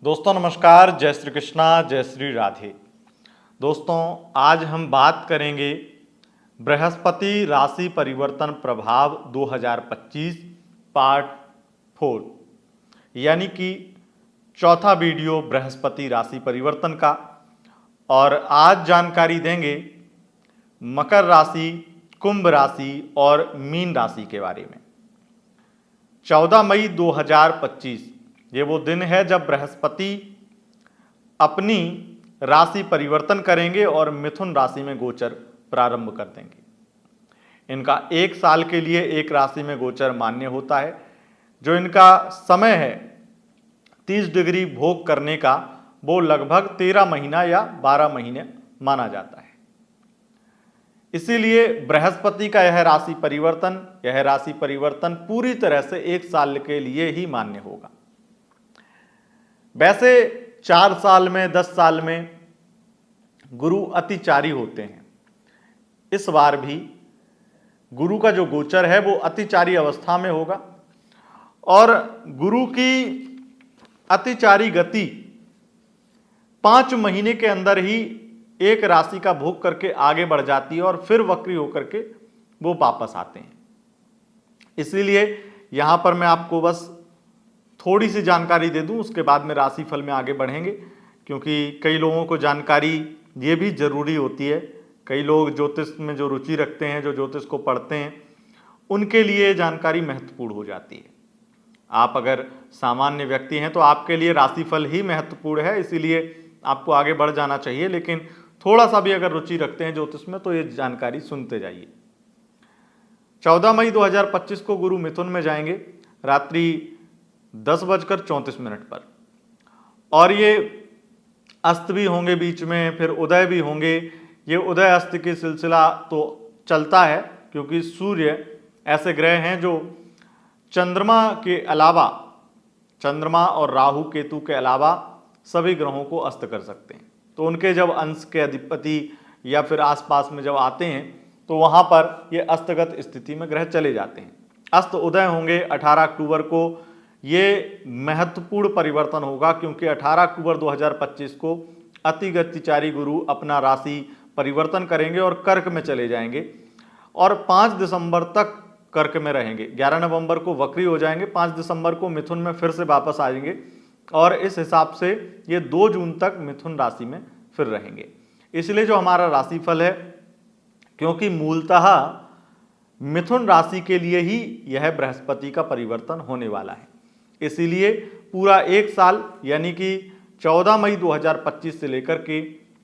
दोस्तों नमस्कार, जय श्री कृष्णा, जय श्री राधे। दोस्तों आज हम बात करेंगे बृहस्पति राशि परिवर्तन प्रभाव 2025 पार्ट 4 यानी कि चौथा वीडियो बृहस्पति राशि परिवर्तन का। और आज जानकारी देंगे मकर राशि, कुंभ राशि और मीन राशि के बारे में। 14 मई 2025 ये वो दिन है जब बृहस्पति अपनी राशि परिवर्तन करेंगे और मिथुन राशि में गोचर प्रारंभ कर देंगे। इनका एक साल के लिए एक राशि में गोचर मान्य होता है। जो इनका समय है 30 डिग्री भोग करने का, वो लगभग 13 महीना या 12 महीने माना जाता है। इसीलिए बृहस्पति का यह राशि परिवर्तन पूरी तरह से एक साल के लिए ही मान्य होगा। वैसे 4 साल में 10 साल में गुरु अतिचारी होते हैं। इस बार भी गुरु का जो गोचर है वो अतिचारी अवस्था में होगा और गुरु की अतिचारी गति 5 महीने के अंदर ही एक राशि का भोग करके आगे बढ़ जाती है और फिर वक्री होकर के वो वापस आते हैं। इसीलिए यहां पर मैं आपको बस थोड़ी सी जानकारी दे दूं, उसके बाद में राशिफल में आगे बढ़ेंगे, क्योंकि कई लोगों को जानकारी ये भी जरूरी होती है। कई लोग ज्योतिष में जो रुचि रखते हैं, जो ज्योतिष को पढ़ते हैं, उनके लिए जानकारी महत्वपूर्ण हो जाती है। आप अगर सामान्य व्यक्ति हैं तो आपके लिए राशिफल ही महत्वपूर्ण है, इसीलिए आपको आगे बढ़ जाना चाहिए। लेकिन थोड़ा सा भी अगर रुचि रखते हैं ज्योतिष में तो ये जानकारी सुनते जाइए। 14 मई 2025 को गुरु मिथुन में जाएंगे रात्रि 10:34 पर, और ये अस्त भी होंगे बीच में, फिर उदय भी होंगे। ये उदय अस्त की सिलसिला तो चलता है क्योंकि सूर्य ऐसे ग्रह हैं जो चंद्रमा के अलावा, चंद्रमा और राहु केतु के अलावा सभी ग्रहों को अस्त कर सकते हैं। तो उनके जब अंश के अधिपति या फिर आसपास में जब आते हैं तो वहां पर ये अस्तगत स्थिति में ग्रह चले जाते हैं। अस्त उदय होंगे 18 अक्टूबर को। ये महत्वपूर्ण परिवर्तन होगा क्योंकि 18 अक्टूबर 2025 को अतिगतिचारी गुरु अपना राशि परिवर्तन करेंगे और कर्क में चले जाएंगे और 5 दिसंबर तक कर्क में रहेंगे। 11 नवंबर को वक्री हो जाएंगे, 5 दिसंबर को मिथुन में फिर से वापस आएंगे और इस हिसाब से ये 2 जून तक मिथुन राशि में फिर रहेंगे। इसलिए जो हमारा राशिफल है, क्योंकि मूलतः मिथुन राशि के लिए ही यह बृहस्पति का परिवर्तन होने वाला है, इसीलिए पूरा एक साल यानी कि 14 मई 2025 से लेकर के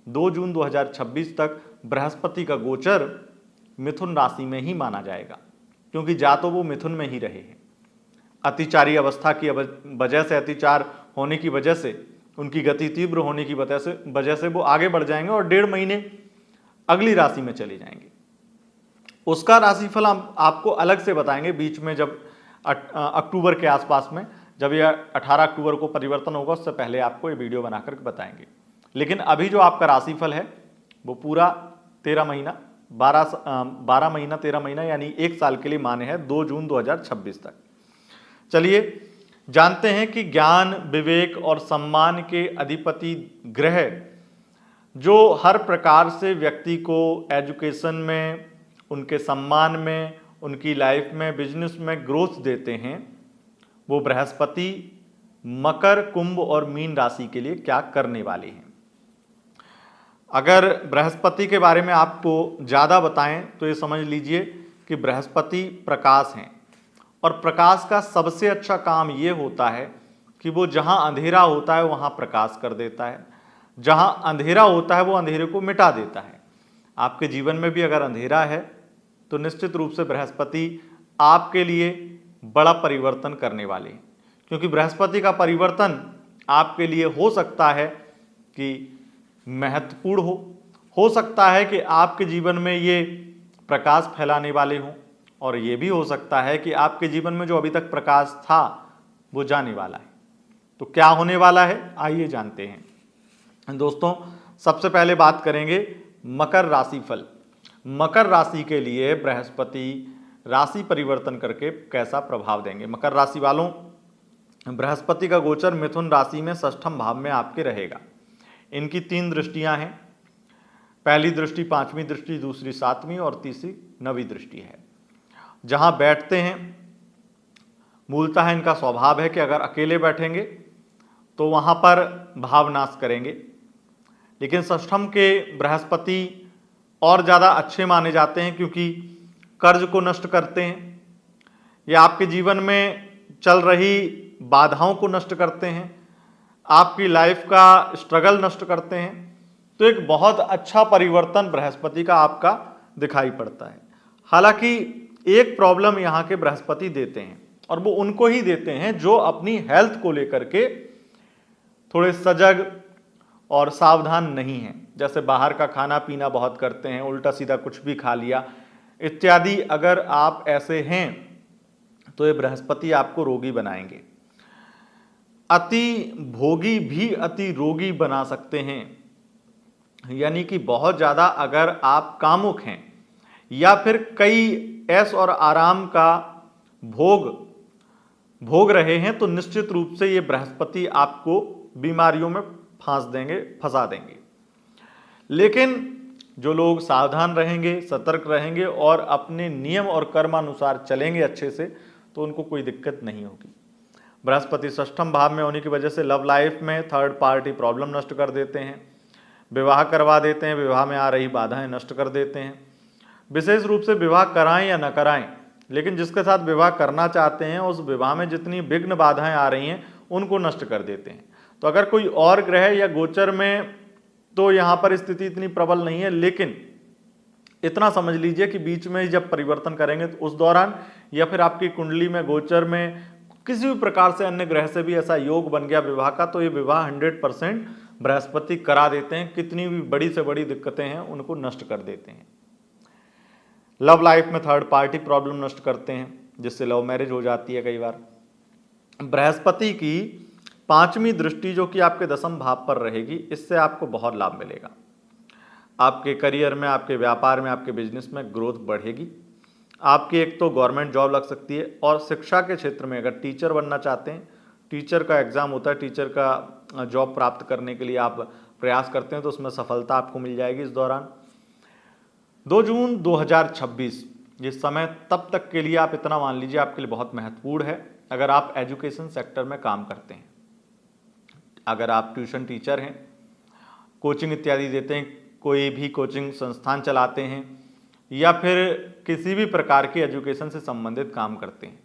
2 जून 2026 तक बृहस्पति का गोचर मिथुन राशि में ही माना जाएगा, क्योंकि जा तो वो मिथुन में ही रहे हैं। अतिचारी अवस्था की वजह से, अतिचार होने की वजह से, उनकी गति तीव्र होने की वजह से वो आगे बढ़ जाएंगे और 1.5 महीने अगली राशि में चले जाएंगे। उसका राशिफल हम आपको अलग से बताएंगे बीच में, जब अक्टूबर के आसपास में, जब यह 18 अक्टूबर को परिवर्तन होगा, उससे पहले आपको ये वीडियो बनाकर बताएंगे। लेकिन अभी जो आपका राशिफल है वो पूरा 13 महीना 13 महीना यानी एक साल के लिए माने हैं, 2 जून 2026 तक। चलिए जानते हैं कि ज्ञान, विवेक और सम्मान के अधिपति ग्रह जो हर प्रकार से व्यक्ति को एजुकेशन में, उनके सम्मान में, उनकी लाइफ में, बिजनेस में ग्रोथ देते हैं, वो बृहस्पति मकर, कुंभ और मीन राशि के लिए क्या करने वाले हैं। अगर बृहस्पति के बारे में आपको ज़्यादा बताएं तो ये समझ लीजिए कि बृहस्पति प्रकाश हैं और प्रकाश का सबसे अच्छा काम ये होता है कि वो जहाँ अंधेरा होता है वहाँ प्रकाश कर देता है, जहाँ अंधेरा होता है वो अंधेरे को मिटा देता है। आपके जीवन में भी अगर अंधेरा है तो निश्चित रूप से बृहस्पति आपके लिए बड़ा परिवर्तन करने वाले हैं, क्योंकि बृहस्पति का परिवर्तन आपके लिए हो सकता है कि महत्वपूर्ण हो सकता है कि आपके जीवन में ये प्रकाश फैलाने वाले हों, और ये भी हो सकता है कि आपके जीवन में जो अभी तक प्रकाश था वो जाने वाला है। तो क्या होने वाला है, आइए जानते हैं। दोस्तों सबसे पहले बात करेंगे मकर राशिफल। मकर राशि के लिए बृहस्पति राशि परिवर्तन करके कैसा प्रभाव देंगे। मकर राशि वालों, बृहस्पति का गोचर मिथुन राशि में षष्ठम भाव में आपके रहेगा। इनकी 3 दृष्टियां हैं। पहली दृष्टि 5वीं दृष्टि, दूसरी 7वीं और तीसरी 9वीं दृष्टि है। जहां बैठते हैं, मूलतः इनका स्वभाव है कि अगर अकेले बैठेंगे तो वहां पर भावनाश करेंगे, लेकिन षष्ठम के बृहस्पति और ज़्यादा अच्छे माने जाते हैं क्योंकि कर्ज को नष्ट करते हैं या आपके जीवन में चल रही बाधाओं को नष्ट करते हैं, आपकी लाइफ का स्ट्रगल नष्ट करते हैं। तो एक बहुत अच्छा परिवर्तन बृहस्पति का आपका दिखाई पड़ता है। हालांकि एक प्रॉब्लम यहाँ के बृहस्पति देते हैं, और वो उनको ही देते हैं जो अपनी हेल्थ को लेकर के थोड़े सजग और सावधान नहीं हैं। जैसे बाहर का खाना पीना बहुत करते हैं, उल्टा सीधा कुछ भी खा लिया इत्यादि। अगर आप ऐसे हैं तो ये बृहस्पति आपको रोगी बनाएंगे। अति भोगी भी अति रोगी बना सकते हैं, यानी कि बहुत ज़्यादा अगर आप कामुक हैं या फिर कई ऐश और आराम का भोग रहे हैं, तो निश्चित रूप से ये बृहस्पति आपको बीमारियों में फंसा देंगे। लेकिन जो लोग सावधान रहेंगे, सतर्क रहेंगे और अपने नियम और कर्मानुसार चलेंगे अच्छे से, तो उनको कोई दिक्कत नहीं होगी। बृहस्पति षष्ठम भाव में होने की वजह से लव लाइफ में थर्ड पार्टी प्रॉब्लम नष्ट कर देते हैं, विवाह करवा देते हैं, विवाह में आ रही बाधाएं नष्ट कर देते हैं। विशेष रूप से विवाह कराएं या न कराएं, लेकिन जिसके साथ विवाह करना चाहते हैं उस विवाह में जितनी विघ्न बाधाएं आ रही हैं उनको नष्ट कर देते हैं। तो अगर कोई और ग्रह या गोचर में, तो यहाँ पर स्थिति इतनी प्रबल नहीं है, लेकिन इतना समझ लीजिए कि बीच में जब परिवर्तन करेंगे तो उस दौरान, या फिर आपकी कुंडली में गोचर में किसी भी प्रकार से अन्य ग्रह से भी ऐसा योग बन गया विवाह का, तो ये विवाह 100% बृहस्पति करा देते हैं। कितनी भी बड़ी से बड़ी दिक्कतें हैं उनको नष्ट कर देते हैं। लव लाइफ में थर्ड पार्टी प्रॉब्लम नष्ट करते हैं, जिससे लव मैरिज हो जाती है कई बार। बृहस्पति की 5वीं दृष्टि जो कि आपके 10म भाव पर रहेगी, इससे आपको बहुत लाभ मिलेगा। आपके करियर में, आपके व्यापार में, आपके बिजनेस में ग्रोथ बढ़ेगी। आपकी एक तो गवर्नमेंट जॉब लग सकती है, और शिक्षा के क्षेत्र में अगर टीचर बनना चाहते हैं, टीचर का एग्ज़ाम होता है, टीचर का जॉब प्राप्त करने के लिए आप प्रयास करते हैं, तो उसमें सफलता आपको मिल जाएगी इस दौरान। 2 जून 2026 ये समय तब तक के लिए आप इतना मान लीजिए आपके लिए बहुत महत्वपूर्ण है अगर आप एजुकेशन सेक्टर में काम करते हैं। अगर आप ट्यूशन टीचर हैं, कोचिंग इत्यादि देते हैं, कोई भी कोचिंग संस्थान चलाते हैं, या फिर किसी भी प्रकार की एजुकेशन से संबंधित काम करते हैं,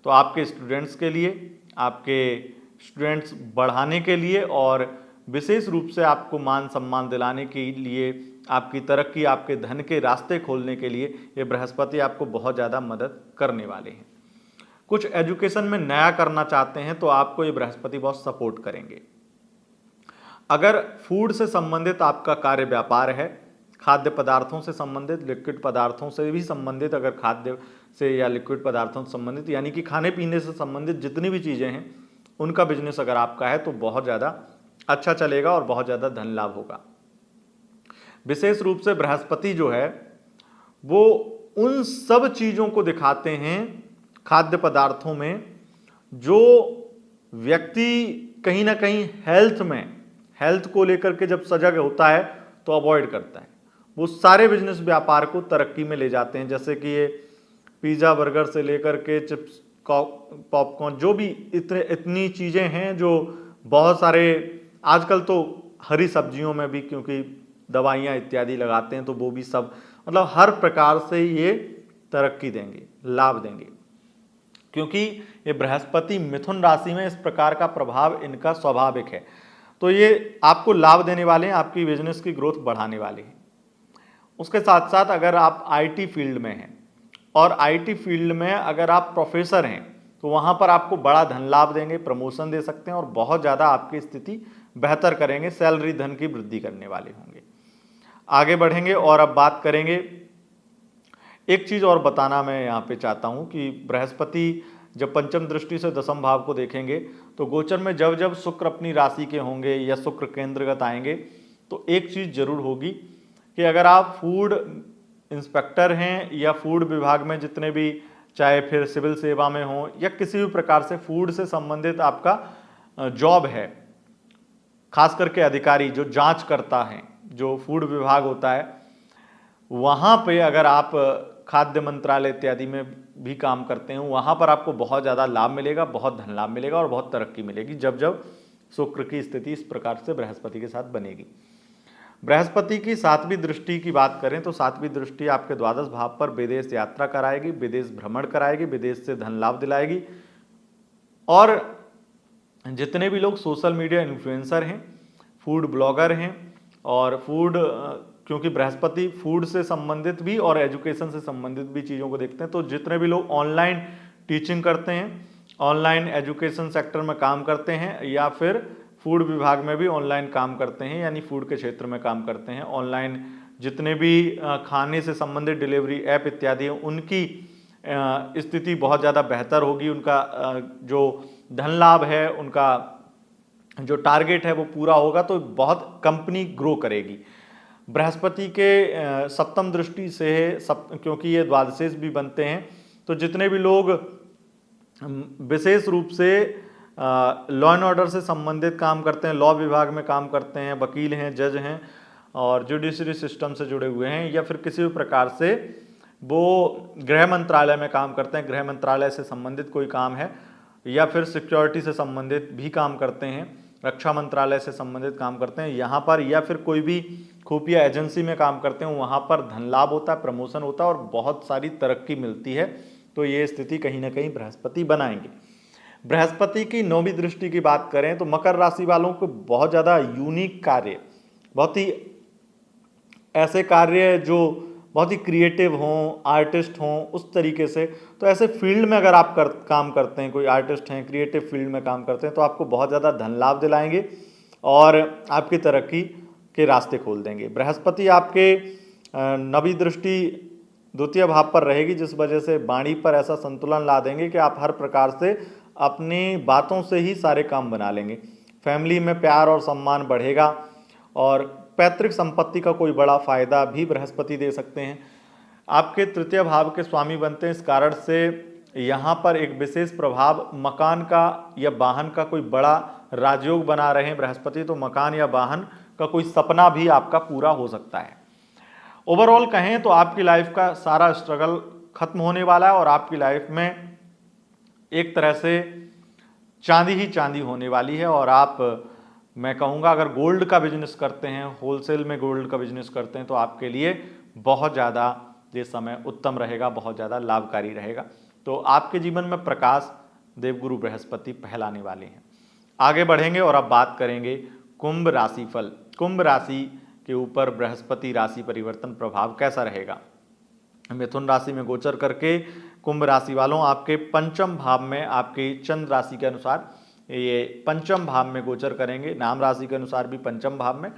तो आपके स्टूडेंट्स के लिए, आपके स्टूडेंट्स बढ़ाने के लिए और विशेष रूप से आपको मान सम्मान दिलाने के लिए, आपकी तरक्की, आपके धन के रास्ते खोलने के लिए ये बृहस्पति आपको बहुत ज़्यादा मदद करने वाले हैं। कुछ एजुकेशन में नया करना चाहते हैं तो आपको ये बृहस्पति बहुत सपोर्ट करेंगे। अगर फूड से संबंधित आपका कार्य व्यापार है, खाद्य पदार्थों से संबंधित, लिक्विड पदार्थों से भी संबंधित, अगर खाद्य से या लिक्विड पदार्थों से संबंधित यानी कि खाने पीने से संबंधित जितनी भी चीज़ें हैं उनका बिजनेस अगर आपका है, तो बहुत ज़्यादा अच्छा चलेगा और बहुत ज़्यादा धन लाभ होगा। विशेष रूप से बृहस्पति जो है वो उन सब चीज़ों को दिखाते हैं खाद्य पदार्थों में जो व्यक्ति कहीं ना कहीं हेल्थ को लेकर के जब सजग होता है तो अवॉइड करता है। वो सारे बिजनेस व्यापार को तरक्की में ले जाते हैं, जैसे कि ये पिज़्ज़ा बर्गर से लेकर के चिप्स पॉपकॉर्न, जो भी इतनी चीज़ें हैं, जो बहुत सारे आजकल तो हरी सब्जियों में भी क्योंकि दवाइयाँ इत्यादि लगाते हैं, तो वो भी सब मतलब हर प्रकार से ये तरक्की देंगे, लाभ देंगे, क्योंकि ये बृहस्पति मिथुन राशि में इस प्रकार का प्रभाव इनका स्वाभाविक है। तो ये आपको लाभ देने वाले हैं, आपकी बिजनेस की ग्रोथ बढ़ाने वाले हैं। उसके साथ साथ अगर आप आईटी फील्ड में हैं और आईटी फील्ड में अगर आप प्रोफेसर हैं, तो वहाँ पर आपको बड़ा धन लाभ देंगे, प्रमोशन दे सकते हैं और बहुत ज़्यादा आपकी स्थिति बेहतर करेंगे, सैलरी धन की वृद्धि करने वाले होंगे। आगे बढ़ेंगे और अब बात करेंगे, एक चीज़ और बताना मैं यहाँ पे चाहता हूँ कि बृहस्पति जब पंचम दृष्टि से 10म भाव को देखेंगे, तो गोचर में जब जब शुक्र अपनी राशि के होंगे या शुक्र केंद्रगत आएंगे, तो एक चीज़ जरूर होगी कि अगर आप फूड इंस्पेक्टर हैं या फूड विभाग में जितने भी चाहे फिर सिविल सेवा में हो या किसी भी प्रकार से फूड से संबंधित आपका जॉब है, खास करके अधिकारी जो जांच करता है, जो फूड विभाग होता है, वहाँ पे अगर आप खाद्य मंत्रालय इत्यादि में भी काम करते हैं, वहाँ पर आपको बहुत ज़्यादा लाभ मिलेगा, बहुत धन लाभ मिलेगा और बहुत तरक्की मिलेगी जब जब शुक्र की स्थिति इस प्रकार से बृहस्पति के साथ बनेगी। बृहस्पति की 7वीं दृष्टि की बात करें तो 7वीं दृष्टि आपके द्वादश भाव पर विदेश यात्रा कराएगी, विदेश भ्रमण कराएगी, विदेश से धन लाभ दिलाएगी। और जितने भी लोग सोशल मीडिया इन्फ्लुएंसर हैं, फूड ब्लॉगर हैं और फूड, क्योंकि बृहस्पति फूड से संबंधित भी और एजुकेशन से संबंधित भी चीज़ों को देखते हैं, तो जितने भी लोग ऑनलाइन टीचिंग करते हैं, ऑनलाइन एजुकेशन सेक्टर में काम करते हैं या फिर फूड विभाग में भी ऑनलाइन काम करते हैं, यानी फूड के क्षेत्र में काम करते हैं, ऑनलाइन जितने भी खाने से संबंधित डिलीवरी ऐप इत्यादि हैं, उनकी स्थिति बहुत ज़्यादा बेहतर होगी, उनका जो धन लाभ है, उनका जो टारगेट है वो पूरा होगा, तो बहुत कंपनी ग्रो करेगी। बृहस्पति के सप्तम दृष्टि से क्योंकि ये द्वादशेश भी बनते हैं, तो जितने भी लोग विशेष रूप से लॉ एंड ऑर्डर से संबंधित काम करते हैं, लॉ विभाग में काम करते हैं, वकील हैं, जज हैं और जुडिशरी सिस्टम से जुड़े हुए हैं, या फिर किसी भी प्रकार से वो गृह मंत्रालय में काम करते हैं, गृह मंत्रालय से संबंधित कोई काम है, या फिर सिक्योरिटी से संबंधित भी काम करते हैं, रक्षा मंत्रालय से संबंधित काम करते हैं यहाँ पर, या फिर कोई भी खुफिया एजेंसी में काम करते हैं, वहाँ पर धन लाभ होता है, प्रमोशन होता है और बहुत सारी तरक्की मिलती है। तो ये स्थिति कहीं ना कहीं बृहस्पति बनाएंगे। बृहस्पति की 9वीं दृष्टि की बात करें तो मकर राशि वालों को बहुत ज़्यादा यूनिक कार्य, बहुत ही ऐसे कार्य जो बहुत ही क्रिएटिव हों, आर्टिस्ट हों, उस तरीके से, तो ऐसे फील्ड में अगर आप काम करते हैं, कोई आर्टिस्ट हैं, क्रिएटिव फील्ड में काम करते हैं, तो आपको बहुत ज़्यादा धन लाभ दिलाएंगे और आपकी तरक्की के रास्ते खोल देंगे। बृहस्पति आपके 9वीं दृष्टि द्वितीय भाव पर रहेगी, जिस वजह से वाणी पर ऐसा संतुलन ला देंगे कि आप हर प्रकार से अपनी बातों से ही सारे काम बना लेंगे। फैमिली में प्यार और सम्मान बढ़ेगा और पैतृक संपत्ति का कोई बड़ा फायदा भी बृहस्पति दे सकते हैं। आपके तृतीय भाव के स्वामी बनते हैं, इस कारण से यहाँ पर एक विशेष प्रभाव मकान का या वाहन का कोई बड़ा राजयोग बना रहे हैं बृहस्पति, तो मकान या वाहन का कोई सपना भी आपका पूरा हो सकता है। ओवरऑल कहें तो आपकी लाइफ का सारा स्ट्रगल खत्म होने वाला है और आपकी लाइफ में एक तरह से चांदी ही चांदी होने वाली है। और आप, मैं कहूँगा, अगर गोल्ड का बिजनेस करते हैं, होलसेल में गोल्ड का बिजनेस करते हैं, तो आपके लिए बहुत ज़्यादा ये समय उत्तम रहेगा, बहुत ज़्यादा लाभकारी रहेगा। तो आपके जीवन में प्रकाश देवगुरु बृहस्पति फैलाने वाले हैं। आगे बढ़ेंगे और अब बात करेंगे कुंभ राशि फल। कुंभ राशि के ऊपर बृहस्पति राशि परिवर्तन प्रभाव कैसा रहेगा। मिथुन राशि में गोचर करके कुंभ राशि वालों आपके पंचम भाव में, आपकी चंद्र राशि के अनुसार ये पंचम भाव में गोचर करेंगे। नाम राशि के अनुसार भी पंचम भाव में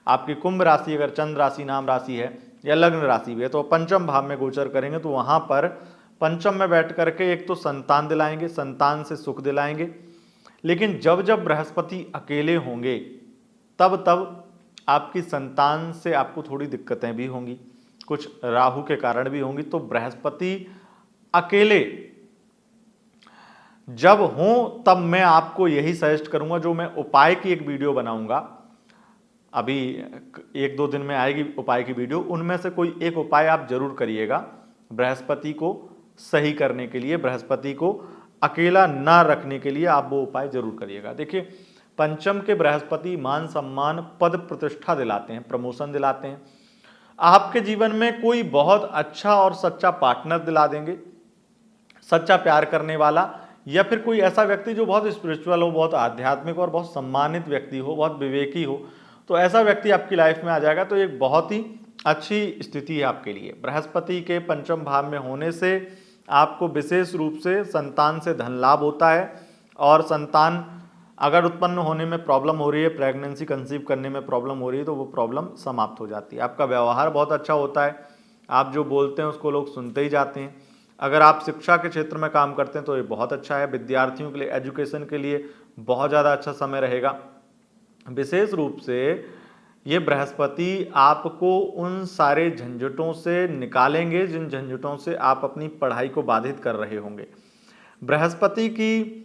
आपकी कुंभ राशि, अगर चंद्र राशि नाम राशि है या लग्न राशि भी है, तो पंचम भाव में गोचर करेंगे। तो वहाँ पर पंचम में बैठ करके एक तो संतान दिलाएंगे, संतान से सुख दिलाएंगे। लेकिन जब जब बृहस्पति अकेले होंगे तब तब आपकी संतान से आपको थोड़ी दिक्कतें भी होंगी, कुछ राहु के कारण भी होंगी। तो बृहस्पति अकेले जब हो तब मैं आपको यही सजेस्ट करूंगा, जो मैं उपाय की एक वीडियो बनाऊंगा, अभी 1-2 दिन में आएगी उपाय की वीडियो, उनमें से कोई एक उपाय आप जरूर करिएगा बृहस्पति को सही करने के लिए, बृहस्पति को अकेला ना रखने के लिए आप वो उपाय जरूर करिएगा। देखिए, पंचम के बृहस्पति मान सम्मान पद प्रतिष्ठा दिलाते हैं, प्रमोशन दिलाते हैं। आपके जीवन में कोई बहुत अच्छा और सच्चा पार्टनर दिला देंगे, सच्चा प्यार करने वाला, या फिर कोई ऐसा व्यक्ति जो बहुत स्पिरिचुअल हो, बहुत आध्यात्मिक और बहुत सम्मानित व्यक्ति हो, बहुत विवेकी हो, तो ऐसा व्यक्ति आपकी लाइफ में आ जाएगा। तो एक बहुत ही अच्छी स्थिति है आपके लिए। बृहस्पति के पंचम भाव में होने से आपको विशेष रूप से संतान से धन लाभ होता है और संतान अगर उत्पन्न होने में प्रॉब्लम हो रही है, प्रेगनेंसी कंसीव करने में प्रॉब्लम हो रही है, तो वो प्रॉब्लम समाप्त हो जाती है। आपका व्यवहार बहुत अच्छा होता है, आप जो बोलते हैं उसको लोग सुनते ही जाते हैं। अगर आप शिक्षा के क्षेत्र में काम करते हैं तो ये बहुत अच्छा है। विद्यार्थियों के लिए, एजुकेशन के लिए बहुत ज़्यादा अच्छा समय रहेगा। विशेष रूप से ये बृहस्पति आपको उन सारे झंझटों से निकालेंगे जिन झंझटों से आप अपनी पढ़ाई को बाधित कर रहे होंगे। बृहस्पति की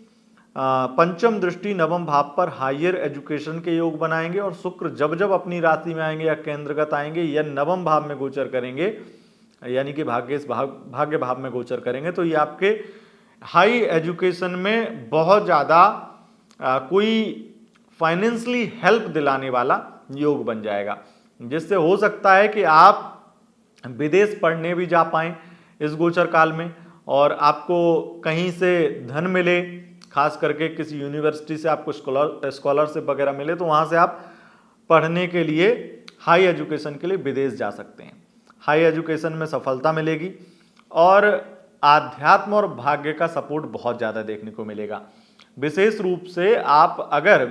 पंचम दृष्टि नवम भाव पर हायर एजुकेशन के योग बनाएंगे, और शुक्र जब जब अपनी राशि में आएंगे या केंद्रगत आएंगे या नवम भाव में गोचर करेंगे, यानी कि भाग्य भाव में गोचर करेंगे, तो ये आपके हाई एजुकेशन में बहुत ज़्यादा कोई फाइनेंशियली हेल्प दिलाने वाला योग बन जाएगा, जिससे हो सकता है कि आप विदेश पढ़ने भी जा पाएं इस गोचर काल में, और आपको कहीं से धन मिले, खास करके किसी यूनिवर्सिटी से आपको स्कॉलरशिप वगैरह मिले, तो वहाँ से आप पढ़ने के लिए, हाई एजुकेशन के लिए विदेश जा सकते हैं। हाई एजुकेशन में सफलता मिलेगी, और आध्यात्म और भाग्य का सपोर्ट बहुत ज़्यादा देखने को मिलेगा। विशेष रूप से आप अगर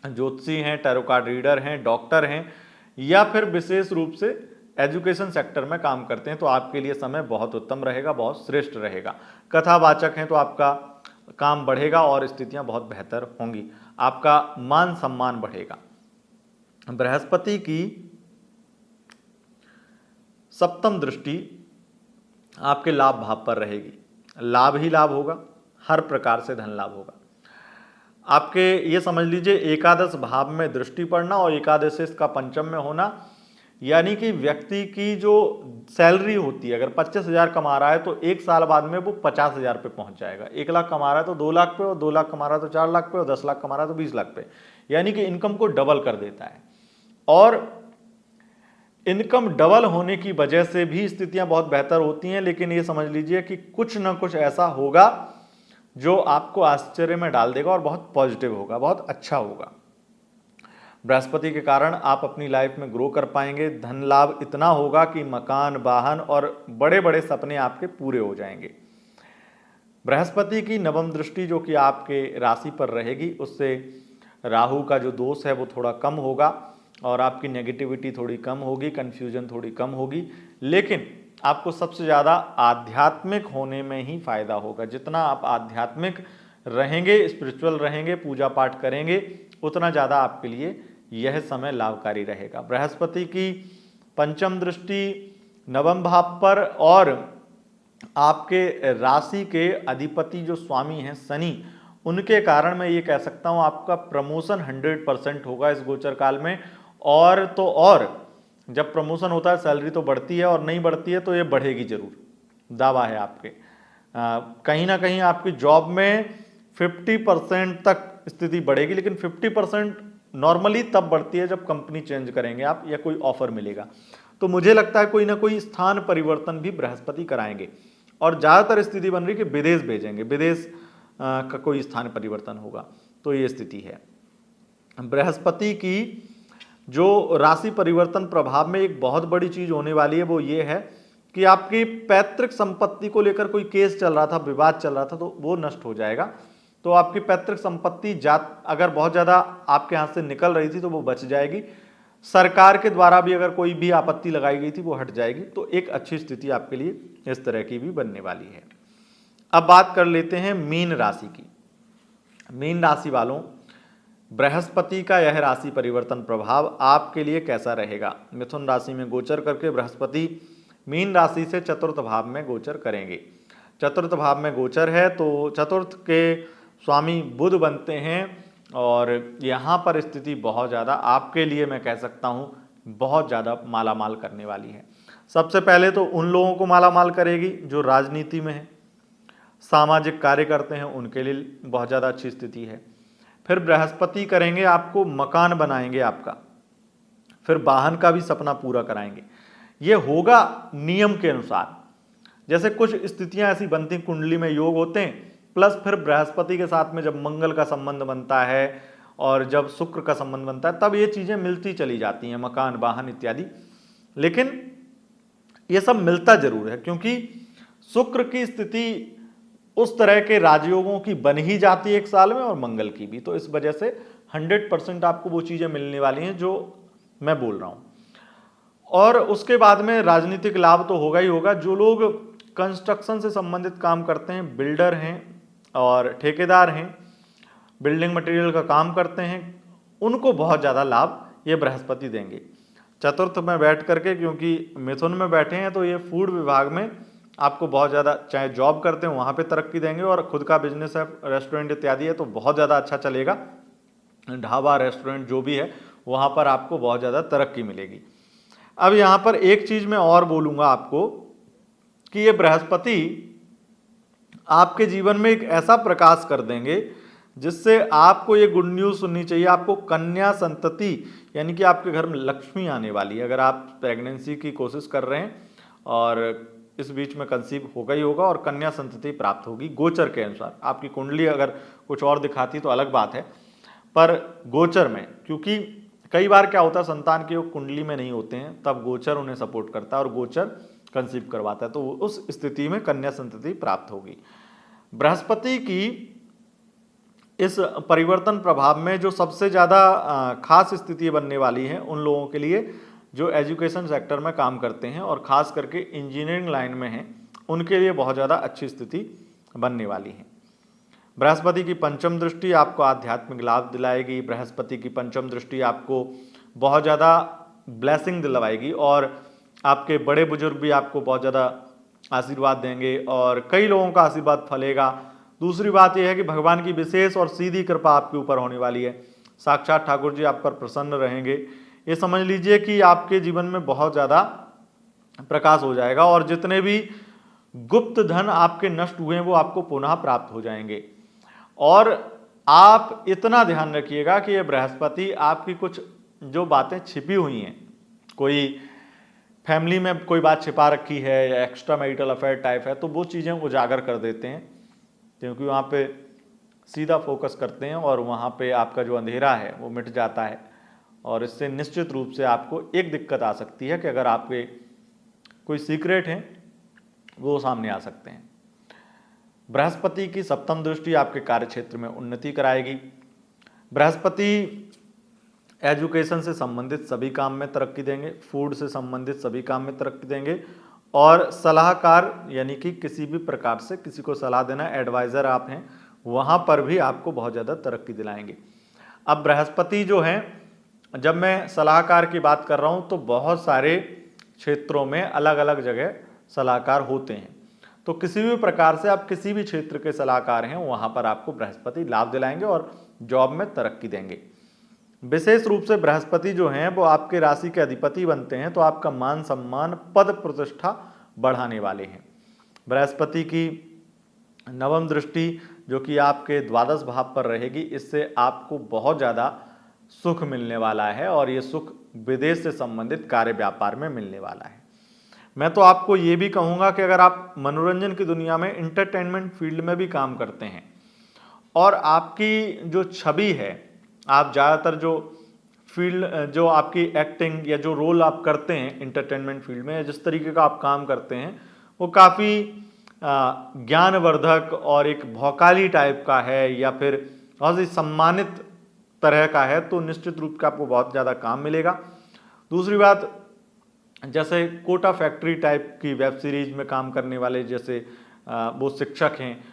ज्योतिषी हैं, टैरो कार्ड रीडर हैं, डॉक्टर हैं, या फिर विशेष रूप से एजुकेशन सेक्टर में काम करते हैं, तो आपके लिए समय बहुत उत्तम रहेगा, बहुत श्रेष्ठ रहेगा। कथावाचक हैं तो आपका काम बढ़ेगा और स्थितियां बहुत बेहतर होंगी, आपका मान सम्मान बढ़ेगा। बृहस्पति की सप्तम दृष्टि आपके लाभ भाव पर रहेगी। लाभ ही लाभ होगा, हर प्रकार से धन लाभ होगा। आपके ये समझ लीजिए, एकादश भाव में दृष्टि पड़ना और एकादश का पंचम में होना, यानी कि व्यक्ति की जो सैलरी होती है, अगर 25,000 कमा रहा है तो एक साल बाद में वो 50,000 पे पहुंच जाएगा। 1 लाख कमा रहा है तो 2 लाख पे, और 2 लाख कमा रहा है तो 4 लाख पे, और 10 लाख कमा रहा है तो 20 लाख पे, यानी कि इनकम को डबल कर देता है। और इनकम डबल होने की वजह से भी स्थितियां बहुत बेहतर होती हैं, लेकिन ये समझ लीजिए कि कुछ ना कुछ ऐसा होगा जो आपको आश्चर्य में डाल देगा और बहुत पॉजिटिव होगा, बहुत अच्छा होगा। बृहस्पति के कारण आप अपनी लाइफ में ग्रो कर पाएंगे। धन लाभ इतना होगा कि मकान, वाहन और बड़े बड़े सपने आपके पूरे हो जाएंगे। बृहस्पति की नवम दृष्टि जो कि आपके राशि पर रहेगी, उससे राहु का जो दोष है वो थोड़ा कम होगा, और आपकी नेगेटिविटी थोड़ी कम होगी, कन्फ्यूजन थोड़ी कम होगी, लेकिन आपको सबसे ज़्यादा आध्यात्मिक होने में ही फायदा होगा। जितना आप आध्यात्मिक रहेंगे, स्पिरिचुअल रहेंगे, पूजा पाठ करेंगे, उतना ज़्यादा आपके लिए यह समय लाभकारी रहेगा। बृहस्पति की पंचम दृष्टि नवम भाव पर, और आपके राशि के अधिपति जो स्वामी हैं शनि, उनके कारण मैं ये कह सकता हूँ आपका प्रमोशन 100% होगा इस गोचर काल में। और तो और जब प्रमोशन होता है सैलरी तो बढ़ती है, और नहीं बढ़ती है तो ये बढ़ेगी जरूर, दावा है आपके। कहीं ना कहीं आपकी जॉब में 50% तक स्थिति बढ़ेगी, लेकिन 50% नॉर्मली तब बढ़ती है जब कंपनी चेंज करेंगे आप, या कोई ऑफर मिलेगा। तो मुझे लगता है कोई ना कोई स्थान परिवर्तन भी बृहस्पति कराएंगे, और ज़्यादातर स्थिति बन रही कि विदेश भेजेंगे, विदेश का कोई स्थान परिवर्तन होगा, तो ये स्थिति है। बृहस्पति की जो राशि परिवर्तन प्रभाव में एक बहुत बड़ी चीज होने वाली है वो ये है कि आपकी पैतृक संपत्ति को लेकर कोई केस चल रहा था, विवाद चल रहा था, तो वो नष्ट हो जाएगा। तो आपकी पैतृक संपत्ति अगर बहुत ज़्यादा आपके हाथ से निकल रही थी तो वो बच जाएगी। सरकार के द्वारा भी अगर कोई भी आपत्ति लगाई गई थी वो हट जाएगी। तो एक अच्छी स्थिति आपके लिए इस तरह की भी बनने वाली है। अब बात कर लेते हैं मीन राशि की। मीन राशि वालों, बृहस्पति का यह राशि परिवर्तन प्रभाव आपके लिए कैसा रहेगा। मिथुन राशि में गोचर करके बृहस्पति मीन राशि से चतुर्थ भाव में गोचर करेंगे। चतुर्थ भाव में गोचर है तो चतुर्थ के स्वामी बुध बनते हैं, और यहाँ पर स्थिति बहुत ज़्यादा आपके लिए मैं कह सकता हूँ बहुत ज़्यादा मालामाल करने वाली है। सबसे पहले तो उन लोगों को मालामाल करेगी जो राजनीति में है, सामाजिक कार्य करते हैं, उनके लिए बहुत ज़्यादा अच्छी स्थिति है। फिर बृहस्पति करेंगे आपको मकान बनाएंगे आपका, फिर वाहन का भी सपना पूरा कराएंगे। ये होगा नियम के अनुसार। जैसे कुछ स्थितियां ऐसी बनती कुंडली में, योग होते हैं, प्लस फिर बृहस्पति के साथ में जब मंगल का संबंध बनता है और जब शुक्र का संबंध बनता है, तब ये चीजें मिलती चली जाती हैं, मकान, वाहन इत्यादि। लेकिन ये सब मिलता जरूर है, क्योंकि शुक्र की स्थिति उस तरह के राजयोगों की बन ही जाती है एक साल में, और मंगल की भी। तो इस वजह से 100% आपको वो चीजें मिलने वाली हैं जो मैं बोल रहा हूं। और उसके बाद में राजनीतिक लाभ तो होगा ही होगा। जो लोग कंस्ट्रक्शन से संबंधित काम करते हैं, बिल्डर हैं और ठेकेदार हैं, बिल्डिंग मटेरियल का काम करते हैं, उनको बहुत ज़्यादा लाभ ये बृहस्पति देंगे। चतुर्थ में बैठ करके, क्योंकि मिथुन में बैठे हैं, तो ये फूड विभाग में आपको बहुत ज़्यादा, चाहे जॉब करते हैं वहाँ पे तरक्की देंगे, और खुद का बिजनेस है, रेस्टोरेंट इत्यादि है, तो बहुत ज़्यादा अच्छा चलेगा। ढाबा रेस्टोरेंट जो भी है वहाँ पर आपको बहुत ज़्यादा तरक्की मिलेगी। अब यहाँ पर एक चीज़ मैं और बोलूँगा आपको कि ये बृहस्पति आपके जीवन में एक ऐसा प्रकाश कर देंगे जिससे आपको ये गुड न्यूज़ सुननी चाहिए। आपको कन्या संतति, यानी कि आपके घर में लक्ष्मी आने वाली है। अगर आप प्रेगनेंसी की कोशिश कर रहे हैं और इस बीच में कंसीव होगा ही होगा और कन्या संतति प्राप्त होगी गोचर के अनुसार। आपकी कुंडली अगर कुछ और दिखाती तो अलग बात है, पर गोचर में, क्योंकि कई बार क्या होता है संतान के योग कुंडली में नहीं होते हैं, तब गोचर उन्हें सपोर्ट करता है और गोचर कंसीव करवाता है, तो उस स्थिति में कन्या संतति प्राप्त होगी। बृहस्पति की इस परिवर्तन प्रभाव में जो सबसे ज़्यादा खास स्थिति बनने वाली है उन लोगों के लिए जो एजुकेशन सेक्टर में काम करते हैं और ख़ास करके इंजीनियरिंग लाइन में हैं, उनके लिए बहुत ज़्यादा अच्छी स्थिति बनने वाली है। बृहस्पति की पंचम दृष्टि आपको आध्यात्मिक लाभ दिलाएगी। बृहस्पति की पंचम दृष्टि आपको बहुत ज़्यादा ब्लेसिंग दिलवाएगी और आपके बड़े बुजुर्ग भी आपको बहुत ज़्यादा आशीर्वाद देंगे और कई लोगों का आशीर्वाद फलेगा। दूसरी बात यह है कि भगवान की विशेष और सीधी कृपा आपके ऊपर होने वाली है। साक्षात ठाकुर जी आप पर प्रसन्न रहेंगे। ये समझ लीजिए कि आपके जीवन में बहुत ज़्यादा प्रकाश हो जाएगा और जितने भी गुप्त धन आपके नष्ट हुए हैं वो आपको पुनः प्राप्त हो जाएंगे। और आप इतना ध्यान रखिएगा कि ये बृहस्पति आपकी कुछ जो बातें छिपी हुई हैं, कोई फैमिली में कोई बात छिपा रखी है या एक्स्ट्रा मैरिटल अफेयर टाइप है, तो वो चीज़ें उजागर कर देते हैं, क्योंकि वहाँ पे सीधा फोकस करते हैं और वहाँ पे आपका जो अंधेरा है वो मिट जाता है। और इससे निश्चित रूप से आपको एक दिक्कत आ सकती है कि अगर आपके कोई सीक्रेट हैं वो सामने आ सकते हैं। बृहस्पति की सप्तम दृष्टि आपके कार्य क्षेत्र में उन्नति कराएगी। बृहस्पति एजुकेशन से संबंधित सभी काम में तरक्की देंगे, फूड से संबंधित सभी काम में तरक्की देंगे और सलाहकार, यानी कि किसी भी प्रकार से किसी को सलाह देना, एडवाइज़र आप हैं, वहाँ पर भी आपको बहुत ज़्यादा तरक्की दिलाएंगे। अब बृहस्पति जो हैं, जब मैं सलाहकार की बात कर रहा हूँ तो बहुत सारे क्षेत्रों में अलग अलग जगह सलाहकार होते हैं, तो किसी भी प्रकार से आप किसी भी क्षेत्र के सलाहकार हैं वहाँ पर आपको बृहस्पति लाभ दिलाएंगे और जॉब में तरक्की देंगे। विशेष रूप से बृहस्पति जो हैं वो आपके राशि के अधिपति बनते हैं, तो आपका मान सम्मान पद प्रतिष्ठा बढ़ाने वाले हैं। बृहस्पति की नवम दृष्टि जो कि आपके द्वादश भाव पर रहेगी, इससे आपको बहुत ज़्यादा सुख मिलने वाला है और ये सुख विदेश से संबंधित कार्य व्यापार में मिलने वाला है। मैं तो आपको ये भी कहूँगा कि अगर आप मनोरंजन की दुनिया में इंटरटेनमेंट फील्ड में भी काम करते हैं और आपकी जो छवि है, आप ज़्यादातर जो फील्ड, जो आपकी एक्टिंग या जो रोल आप करते हैं इंटरटेनमेंट फील्ड में, जिस तरीके का आप काम करते हैं वो काफ़ी ज्ञानवर्धक और एक भौकाली टाइप का है या फिर बहुत ही सम्मानित तरह का है, तो निश्चित रूप से आपको बहुत ज़्यादा काम मिलेगा। दूसरी बात, जैसे कोटा फैक्ट्री टाइप की वेब सीरीज में काम करने वाले जैसे वो शिक्षक हैं,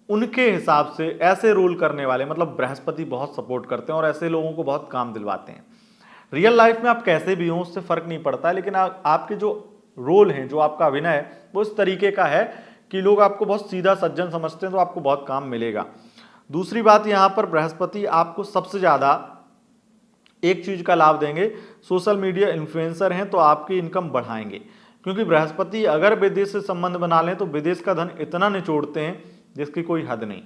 उनके हिसाब से ऐसे रोल करने वाले, मतलब बृहस्पति बहुत सपोर्ट करते हैं और ऐसे लोगों को बहुत काम दिलवाते हैं। रियल लाइफ में आप कैसे भी हों उससे फ़र्क नहीं पड़ता है, लेकिन आपके जो रोल हैं, जो आपका अभिनय है वो इस तरीके का है कि लोग आपको बहुत सीधा सज्जन समझते हैं, तो आपको बहुत काम मिलेगा। दूसरी बात, यहाँ पर बृहस्पति आपको सबसे ज़्यादा एक चीज़ का लाभ देंगे, सोशल मीडिया इन्फ्लुएंसर हैं तो आपकी इनकम बढ़ाएंगे, क्योंकि बृहस्पति अगर विदेश से संबंध बना लें तो विदेश का धन इतना निचोड़ते हैं जिसकी कोई हद नहीं।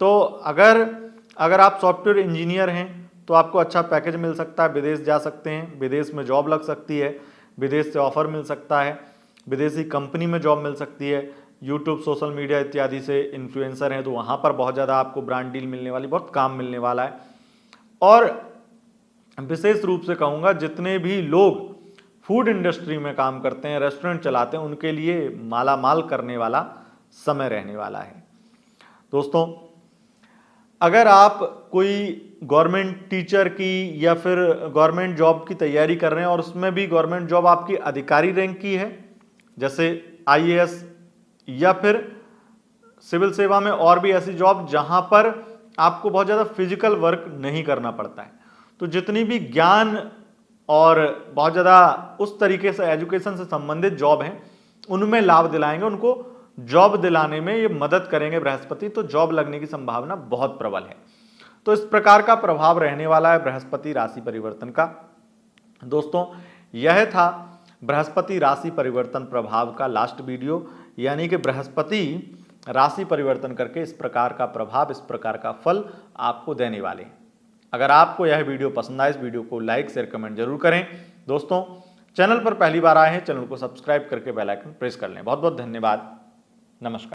तो अगर आप सॉफ्टवेयर इंजीनियर हैं तो आपको अच्छा पैकेज मिल सकता है, विदेश जा सकते हैं, विदेश में जॉब लग सकती है, विदेश से ऑफर मिल सकता है, विदेशी कंपनी में जॉब मिल सकती है। यूट्यूब, सोशल मीडिया इत्यादि से इन्फ्लुएंसर हैं तो वहाँ पर बहुत ज़्यादा आपको ब्रांड डील मिलने वाली, बहुत काम मिलने वाला है। और विशेष रूप से कहूँगा, जितने भी लोग फूड इंडस्ट्री में काम करते हैं, रेस्टोरेंट चलाते हैं, उनके लिए माला माल करने वाला समय रहने वाला है। दोस्तों, अगर आप कोई गवर्नमेंट टीचर की या फिर गवर्नमेंट जॉब की तैयारी कर रहे हैं और उसमें भी गवर्नमेंट जॉब आपकी अधिकारी रैंक की है, जैसे आईएएस या फिर सिविल सेवा में और भी ऐसी जॉब जहां पर आपको बहुत ज़्यादा फिजिकल वर्क नहीं करना पड़ता है, तो जितनी भी ज्ञान और बहुत ज़्यादा उस तरीके से एजुकेशन से संबंधित जॉब हैं उनमें लाभ दिलाएंगे, उनको जॉब दिलाने में ये मदद करेंगे बृहस्पति, तो जॉब लगने की संभावना बहुत प्रबल है। तो इस प्रकार का प्रभाव रहने वाला है बृहस्पति राशि परिवर्तन का। दोस्तों यह था बृहस्पति राशि परिवर्तन प्रभाव का लास्ट वीडियो, यानी कि बृहस्पति राशि परिवर्तन करके इस प्रकार का प्रभाव, इस प्रकार का फल आपको देने वाले हैं। अगर आपको यह वीडियो पसंद आए, इस वीडियो को लाइक शेयर कमेंट जरूर करें। दोस्तों चैनल पर पहली बार आए हैं, चैनल को सब्सक्राइब करके बेल आइकन प्रेस कर लें। बहुत बहुत धन्यवाद। नमस्कार।